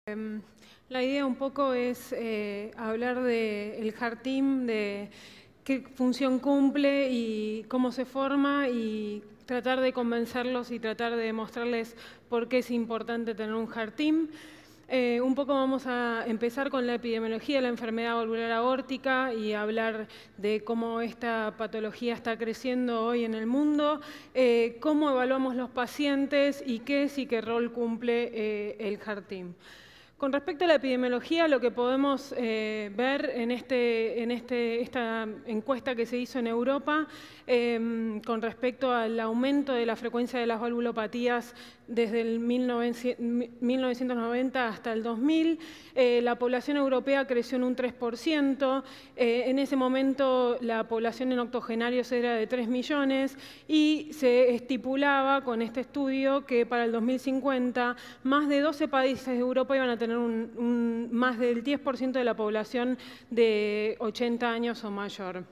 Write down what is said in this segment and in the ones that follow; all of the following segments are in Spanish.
La idea un poco es hablar del Heart Team, de qué función cumple y cómo se forma, y tratar de convencerlos y tratar de mostrarles por qué es importante tener un Heart Team. Un poco vamos a empezar con la epidemiología de la enfermedad valvular aórtica y hablar de cómo esta patología está creciendo hoy en el mundo, cómo evaluamos los pacientes y qué es y qué rol cumple el Heart Team. Con respecto a la epidemiología, lo que podemos ver en esta encuesta que se hizo en Europa, con respecto al aumento de la frecuencia de las valvulopatías desde el 1990 hasta el 2000, la población europea creció en un 3%, en ese momento la población en octogenarios era de 3 millones y se estipulaba con este estudio que para el 2050 más de 12 países de Europa iban a tener más del 10% de la población de 80 años o mayor.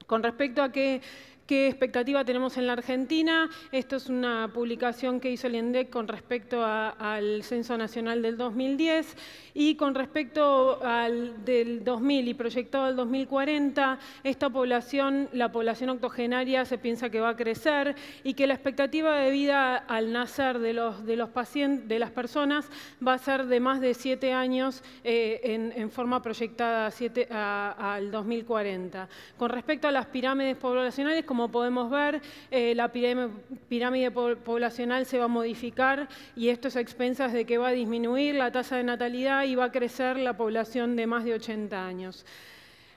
Con respecto a qué expectativa tenemos en la Argentina, esto es una publicación que hizo el INDEC con respecto al Censo Nacional del 2010, y con respecto al del 2000 y proyectado al 2040, esta población, la población octogenaria, se piensa que va a crecer y que la expectativa de vida al nacer de los pacientes, de las personas, va a ser de más de 7 años en forma proyectada al 2040. Con respecto a las pirámides poblacionales, como podemos ver, la pirámide poblacional se va a modificar, y esto es a expensas de que va a disminuir la tasa de natalidad y va a crecer la población de más de 80 años.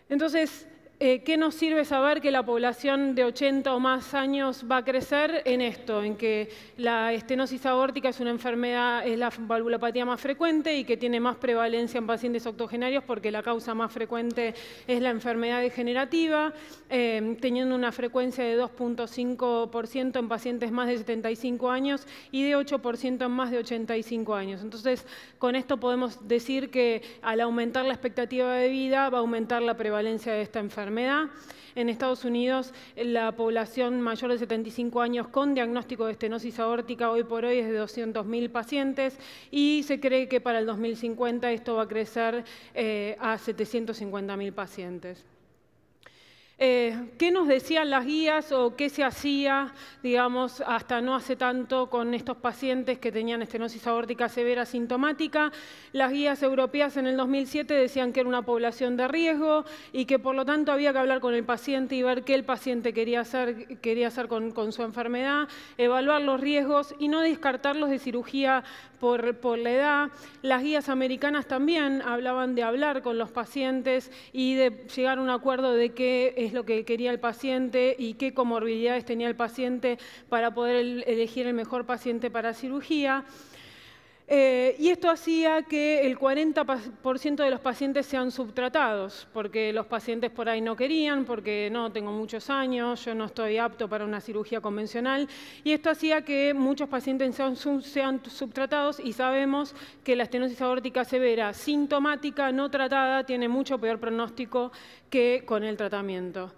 Entonces, ¿qué nos sirve saber que la población de 80 o más años va a crecer? En esto, en que la estenosis aórtica es una enfermedad, es la valvulopatía más frecuente y que tiene más prevalencia en pacientes octogenarios porque la causa más frecuente es la enfermedad degenerativa, teniendo una frecuencia de 2.5% en pacientes más de 75 años y de 8% en más de 85 años. Entonces, con esto podemos decir que al aumentar la expectativa de vida va a aumentar la prevalencia de esta enfermedad. En Estados Unidos, la población mayor de 75 años con diagnóstico de estenosis aórtica hoy por hoy es de 200.000 pacientes, y se cree que para el 2050 esto va a crecer a 750.000 pacientes. ¿Qué nos decían las guías o qué se hacía, digamos, hasta no hace tanto con estos pacientes que tenían estenosis aórtica severa asintomática? Las guías europeas en el 2007 decían que era una población de riesgo y que por lo tanto había que hablar con el paciente y ver qué el paciente quería hacer con su enfermedad, evaluar los riesgos y no descartarlos de cirugía por la edad. Las guías americanas también hablaban de hablar con los pacientes y de llegar a un acuerdo de qué es lo que quería el paciente y qué comorbilidades tenía el paciente para poder elegir el mejor paciente para cirugía. Y esto hacía que el 40% de los pacientes sean subtratados, porque los pacientes por ahí no querían, porque no, tengo muchos años, yo no estoy apto para una cirugía convencional, y esto hacía que muchos pacientes sean subtratados, y sabemos que la estenosis aórtica severa sintomática no tratada tiene mucho peor pronóstico que con el tratamiento.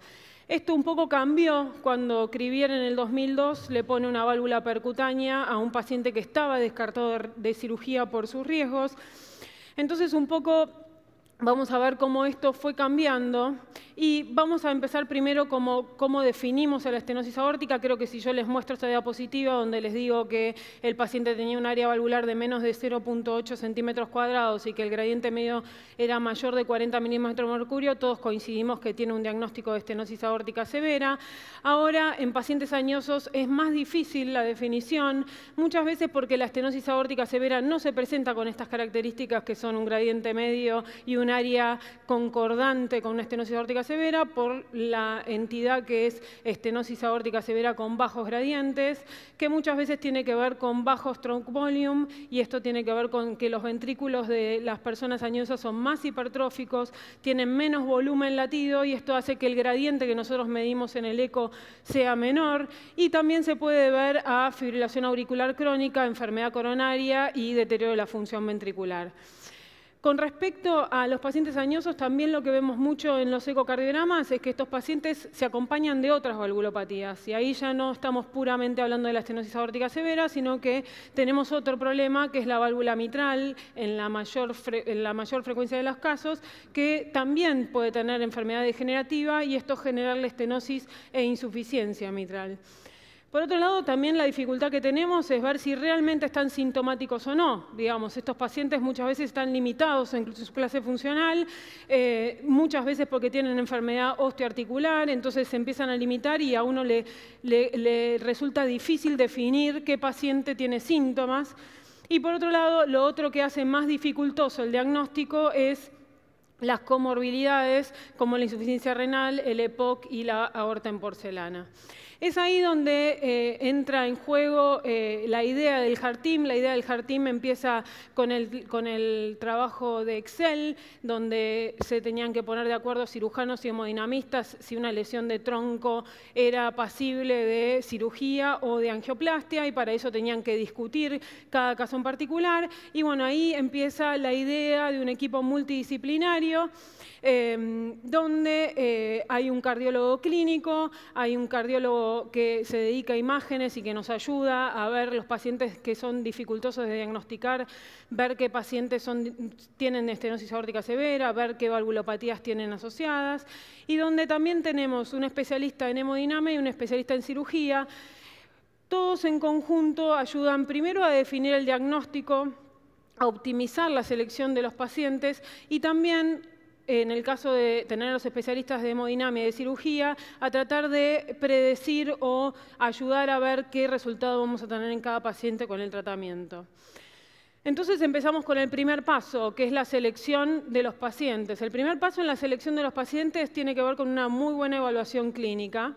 Esto un poco cambió cuando Crivier en el 2002 le pone una válvula percutánea a un paciente que estaba descartado de cirugía por sus riesgos. Entonces, un poco vamos a ver cómo esto fue cambiando, y vamos a empezar primero cómo definimos a la estenosis aórtica. Creo que si yo les muestro esta diapositiva donde les digo que el paciente tenía un área valvular de menos de 0.8 centímetros cuadrados y que el gradiente medio era mayor de 40 milímetros de mercurio, todos coincidimos que tiene un diagnóstico de estenosis aórtica severa. Ahora, en pacientes añosos es más difícil la definición, muchas veces porque la estenosis aórtica severa no se presenta con estas características que son un gradiente medio y un área concordante con una estenosis aórtica severa, por la entidad que es estenosis aórtica severa con bajos gradientes, que muchas veces tiene que ver con bajo stroke volume, y esto tiene que ver con que los ventrículos de las personas añosas son más hipertróficos, tienen menos volumen latido, y esto hace que el gradiente que nosotros medimos en el eco sea menor, y también se puede ver a fibrilación auricular crónica, enfermedad coronaria y deterioro de la función ventricular. Con respecto a los pacientes añosos, también lo que vemos mucho en los ecocardiogramas es que estos pacientes se acompañan de otras valvulopatías. Y ahí ya no estamos puramente hablando de la estenosis aórtica severa, sino que tenemos otro problema, que es la válvula mitral, en la mayor frecuencia de los casos, que también puede tener enfermedad degenerativa y esto generarle estenosis e insuficiencia mitral. Por otro lado, también la dificultad que tenemos es ver si realmente están sintomáticos o no. Digamos, estos pacientes muchas veces están limitados en su clase funcional, muchas veces porque tienen enfermedad osteoarticular, entonces se empiezan a limitar y a uno le resulta difícil definir qué paciente tiene síntomas. Y por otro lado, lo otro que hace más dificultoso el diagnóstico es las comorbilidades como la insuficiencia renal, el EPOC y la aorta en porcelana. Es ahí donde entra en juego la idea del HeartTeam. La idea del HeartTeam empieza con el trabajo de Excel, donde se tenían que poner de acuerdo cirujanos y hemodinamistas si una lesión de tronco era pasible de cirugía o de angioplastia, y para eso tenían que discutir cada caso en particular. Y bueno, ahí empieza la idea de un equipo multidisciplinario, donde hay un cardiólogo clínico, hay un cardiólogo que se dedica a imágenes y que nos ayuda a ver los pacientes que son dificultosos de diagnosticar, ver qué pacientes tienen estenosis aórtica severa, ver qué valvulopatías tienen asociadas, y donde también tenemos un especialista en hemodinamia y un especialista en cirugía. Todos en conjunto ayudan primero a definir el diagnóstico, a optimizar la selección de los pacientes y también, en el caso de tener a los especialistas de hemodinamia y de cirugía, a tratar de predecir o ayudar a ver qué resultado vamos a tener en cada paciente con el tratamiento. Entonces empezamos con el primer paso, que es la selección de los pacientes. El primer paso en la selección de los pacientes tiene que ver con una muy buena evaluación clínica,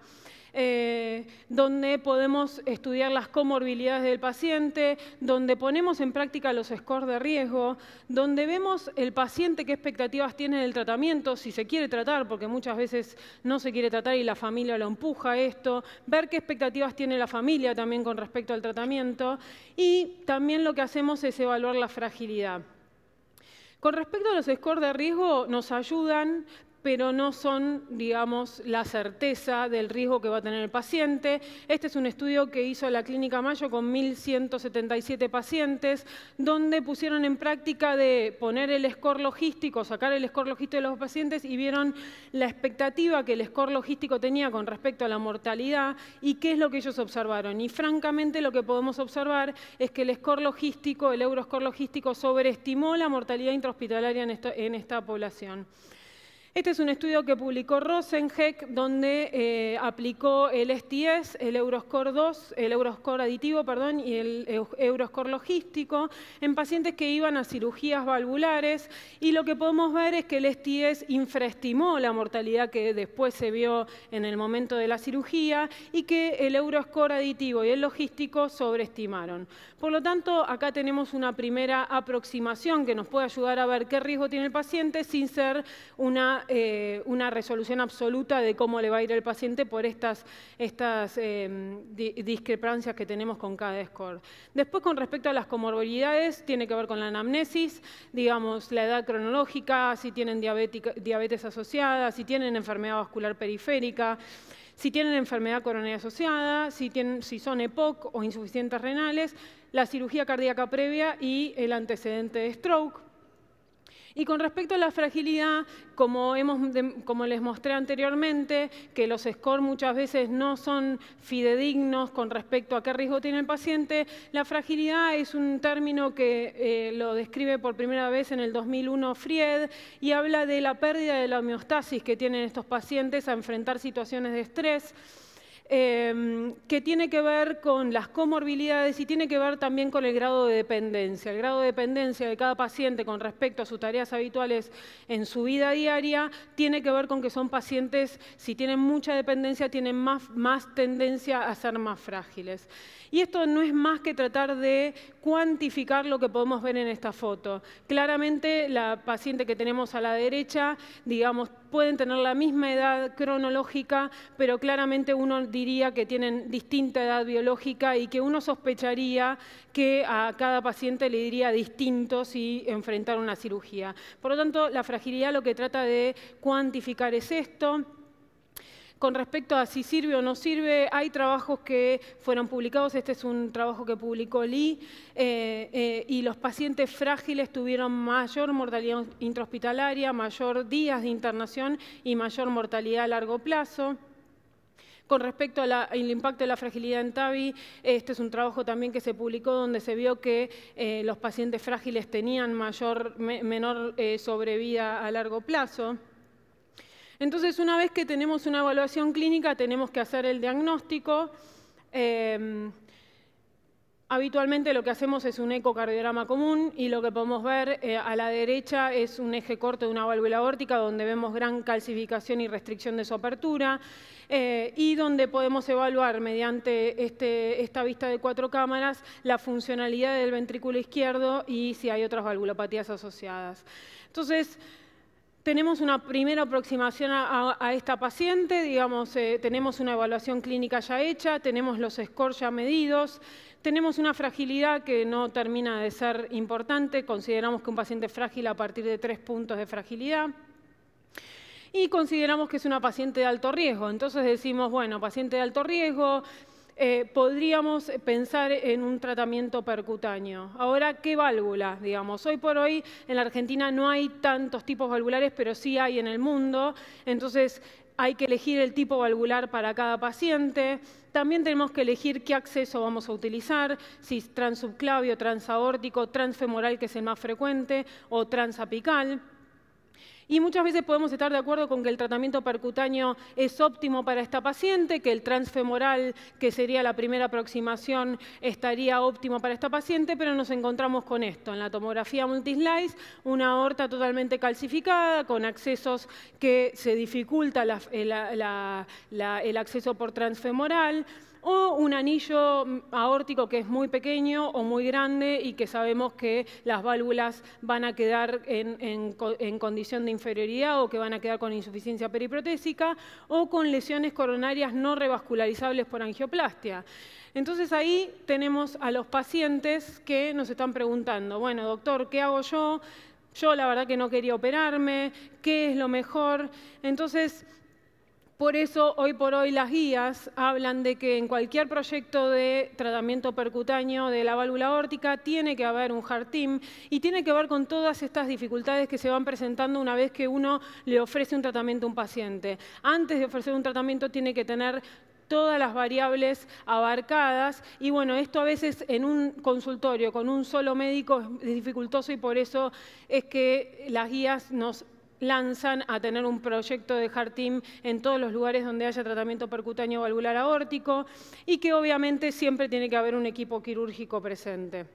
donde podemos estudiar las comorbilidades del paciente, donde ponemos en práctica los scores de riesgo, donde vemos el paciente qué expectativas tiene del tratamiento, si se quiere tratar, porque muchas veces no se quiere tratar y la familia lo empuja a esto, ver qué expectativas tiene la familia también con respecto al tratamiento, y también lo que hacemos es evaluar la fragilidad. Con respecto a los scores de riesgo, nos ayudan, pero no son, digamos, la certeza del riesgo que va a tener el paciente. Este es un estudio que hizo la Clínica Mayo con 1.177 pacientes, donde pusieron en práctica de poner el score logístico, sacar el score logístico de los pacientes y vieron la expectativa que el score logístico tenía con respecto a la mortalidad y qué es lo que ellos observaron. Y francamente lo que podemos observar es que el score logístico, el Euroscore logístico, sobreestimó la mortalidad intrahospitalaria en esta población. Este es un estudio que publicó Rosenheck, donde aplicó el STS, el Euroscore 2, el Euroscore aditivo, perdón, y el Euroscore logístico en pacientes que iban a cirugías valvulares, y lo que podemos ver es que el STS infraestimó la mortalidad que después se vio en el momento de la cirugía y que el Euroscore aditivo y el logístico sobreestimaron. Por lo tanto, acá tenemos una primera aproximación que nos puede ayudar a ver qué riesgo tiene el paciente sin ser una resolución absoluta de cómo le va a ir el paciente por estas discrepancias que tenemos con cada score. Después, con respecto a las comorbilidades, tiene que ver con la anamnesis, digamos, la edad cronológica, si tienen diabetes asociada, si tienen enfermedad vascular periférica, si tienen enfermedad coronaria asociada, si son EPOC o insuficientes renales, la cirugía cardíaca previa y el antecedente de stroke. Y con respecto a la fragilidad, como les mostré anteriormente, que los scores muchas veces no son fidedignos con respecto a qué riesgo tiene el paciente, la fragilidad es un término que lo describe por primera vez en el 2001 Fried y habla de la pérdida de la homeostasis que tienen estos pacientes a enfrentar situaciones de estrés, que tiene que ver con las comorbilidades y tiene que ver también con el grado de dependencia. El grado de dependencia de cada paciente con respecto a sus tareas habituales en su vida diaria tiene que ver con que son pacientes, si tienen mucha dependencia, tienen más tendencia a ser más frágiles. Y esto no es más que tratar de cuantificar lo que podemos ver en esta foto. Claramente, la paciente que tenemos a la derecha, digamos, pueden tener la misma edad cronológica, pero claramente uno diría que tienen distinta edad biológica y que uno sospecharía que a cada paciente le diría distinto si enfrentar una cirugía. Por lo tanto, la fragilidad lo que trata de cuantificar es esto. Con respecto a si sirve o no sirve, hay trabajos que fueron publicados. Este es un trabajo que publicó Lee, y los pacientes frágiles tuvieron mayor mortalidad intrahospitalaria, mayor días de internación y mayor mortalidad a largo plazo. Con respecto al impacto de la fragilidad en TAVI, este es un trabajo también que se publicó donde se vio que los pacientes frágiles tenían menor sobrevida a largo plazo. Entonces, una vez que tenemos una evaluación clínica, tenemos que hacer el diagnóstico. Habitualmente lo que hacemos es un ecocardiograma común y lo que podemos ver a la derecha es un eje corto de una válvula aórtica donde vemos gran calcificación y restricción de su apertura y donde podemos evaluar mediante esta vista de 4 cámaras la funcionalidad del ventrículo izquierdo y si hay otras valvulopatías asociadas. Entonces, tenemos una primera aproximación a esta paciente, digamos, tenemos una evaluación clínica ya hecha, tenemos los scores ya medidos, tenemos una fragilidad que no termina de ser importante, consideramos que un paciente es frágil a partir de 3 puntos de fragilidad y consideramos que es una paciente de alto riesgo. Entonces decimos, bueno, paciente de alto riesgo, podríamos pensar en un tratamiento percutáneo. Ahora, ¿qué válvula? Digamos, hoy por hoy en la Argentina no hay tantos tipos valvulares, pero sí hay en el mundo. Entonces, hay que elegir el tipo valvular para cada paciente. También tenemos que elegir qué acceso vamos a utilizar, si es transsubclavio, transaórtico, transfemoral, que es el más frecuente, o transapical. Y muchas veces podemos estar de acuerdo con que el tratamiento percutáneo es óptimo para esta paciente, que el transfemoral, que sería la primera aproximación, estaría óptimo para esta paciente, pero nos encontramos con esto. En la tomografía multislice, una aorta totalmente calcificada, con accesos que se dificulta el acceso por transfemoral, o un anillo aórtico que es muy pequeño o muy grande y que sabemos que las válvulas van a quedar en condición de inferioridad o que van a quedar con insuficiencia periprotésica o con lesiones coronarias no revascularizables por angioplastia. Entonces ahí tenemos a los pacientes que nos están preguntando, bueno, doctor, ¿qué hago yo? Yo la verdad que no quería operarme, ¿qué es lo mejor? Entonces, por eso, hoy por hoy, las guías hablan de que en cualquier proyecto de tratamiento percutáneo de la válvula aórtica tiene que haber un heart team y tiene que ver con todas estas dificultades que se van presentando una vez que uno le ofrece un tratamiento a un paciente. Antes de ofrecer un tratamiento tiene que tener todas las variables abarcadas y bueno, esto a veces en un consultorio con un solo médico es dificultoso y por eso es que las guías nos lanzan a tener un proyecto de heart team en todos los lugares donde haya tratamiento percutáneo valvular aórtico y que obviamente siempre tiene que haber un equipo quirúrgico presente.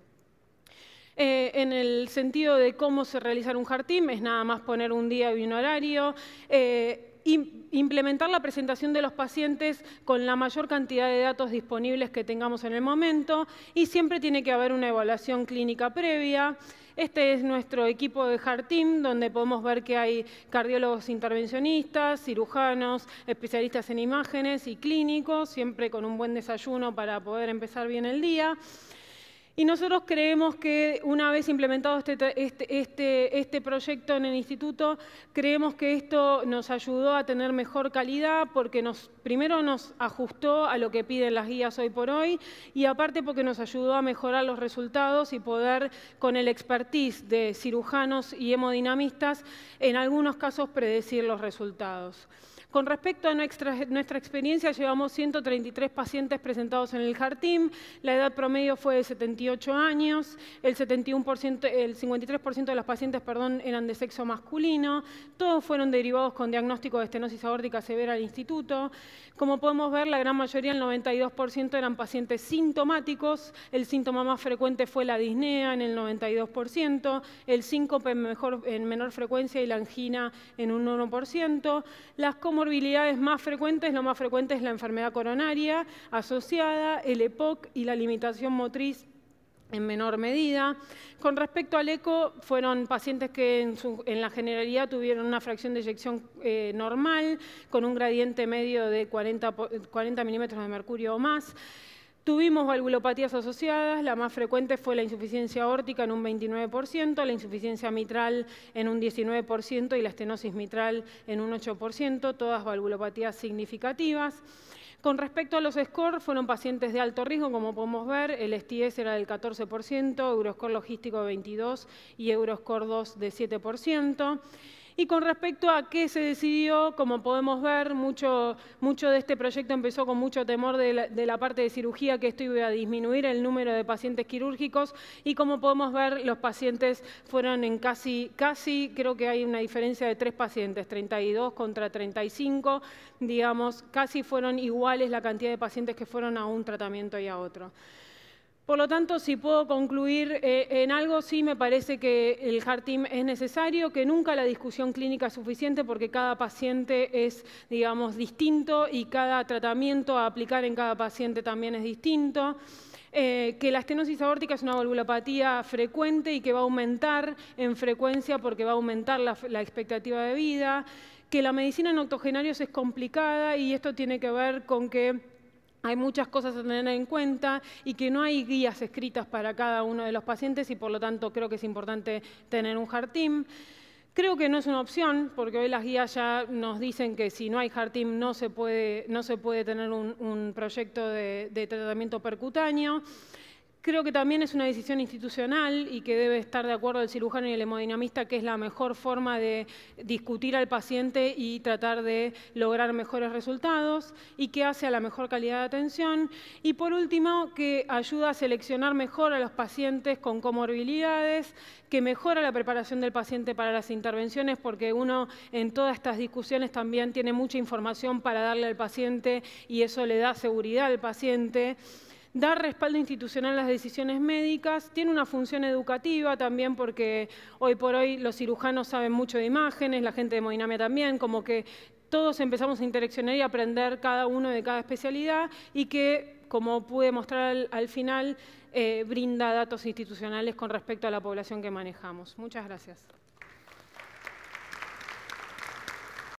En el sentido de cómo se realizar un heart team, es nada más poner un día y un horario, implementar la presentación de los pacientes con la mayor cantidad de datos disponibles que tengamos en el momento y siempre tiene que haber una evaluación clínica previa. Este es nuestro equipo de heart team, donde podemos ver que hay cardiólogos intervencionistas, cirujanos, especialistas en imágenes y clínicos, siempre con un buen desayuno para poder empezar bien el día. Y nosotros creemos que una vez implementado este proyecto en el instituto, creemos que esto nos ayudó a tener mejor calidad porque primero nos ajustó a lo que piden las guías hoy por hoy y aparte porque nos ayudó a mejorar los resultados y poder, con el expertise de cirujanos y hemodinamistas, en algunos casos predecir los resultados. Con respecto a nuestra experiencia, llevamos 133 pacientes presentados en el heart team, la edad promedio fue de 78 años, el 53% de los pacientes eran de sexo masculino, todos fueron derivados con diagnóstico de estenosis aórtica severa al instituto. Como podemos ver, la gran mayoría, el 92%, eran pacientes sintomáticos, el síntoma más frecuente fue la disnea en el 92%, el síncope en menor frecuencia y la angina en un 1%. Las comorbilidades más frecuentes, lo más frecuente es la enfermedad coronaria asociada, el EPOC y la limitación motriz en menor medida. Con respecto al eco, fueron pacientes que en la generalidad tuvieron una fracción de eyección normal, con un gradiente medio de 40 milímetros de mercurio o más. Tuvimos valvulopatías asociadas, la más frecuente fue la insuficiencia aórtica en un 29%, la insuficiencia mitral en un 19% y la estenosis mitral en un 8%, todas valvulopatías significativas. Con respecto a los scores, fueron pacientes de alto riesgo, como podemos ver, el STS era del 14%, Euroscore logístico de 22% y Euroscore 2 de 7%. Y con respecto a qué se decidió, como podemos ver, mucho de este proyecto empezó con mucho temor de la parte de cirugía, que esto iba a disminuir el número de pacientes quirúrgicos, y como podemos ver, los pacientes fueron en casi, creo que hay una diferencia de 3 pacientes, 32 contra 35, digamos, casi fueron iguales la cantidad de pacientes que fueron a un tratamiento y a otro. Por lo tanto, si puedo concluir en algo, sí me parece que el Heart Team es necesario, que nunca la discusión clínica es suficiente porque cada paciente es, digamos, distinto y cada tratamiento a aplicar en cada paciente también es distinto. Que la estenosis aórtica es una valvulopatía frecuente y que va a aumentar en frecuencia porque va a aumentar la expectativa de vida. Que la medicina en octogenarios es complicada y esto tiene que ver con que hay muchas cosas a tener en cuenta y que no hay guías escritas para cada uno de los pacientes y por lo tanto creo que es importante tener un Heart Team. Creo que no es una opción porque hoy las guías ya nos dicen que si no hay Heart Team no se puede tener un proyecto de tratamiento percutáneo. Creo que también es una decisión institucional y que debe estar de acuerdo el cirujano y el hemodinamista, que es la mejor forma de discutir al paciente y tratar de lograr mejores resultados y que hace a la mejor calidad de atención. Y por último, que ayuda a seleccionar mejor a los pacientes con comorbilidades, que mejora la preparación del paciente para las intervenciones, porque uno en todas estas discusiones también tiene mucha información para darle al paciente y eso le da seguridad al paciente. Dar respaldo institucional a las decisiones médicas, tiene una función educativa también porque hoy por hoy los cirujanos saben mucho de imágenes, la gente de hemodinamia también, como que todos empezamos a interaccionar y a aprender cada uno de cada especialidad y que, como pude mostrar al final, brinda datos institucionales con respecto a la población que manejamos. Muchas gracias.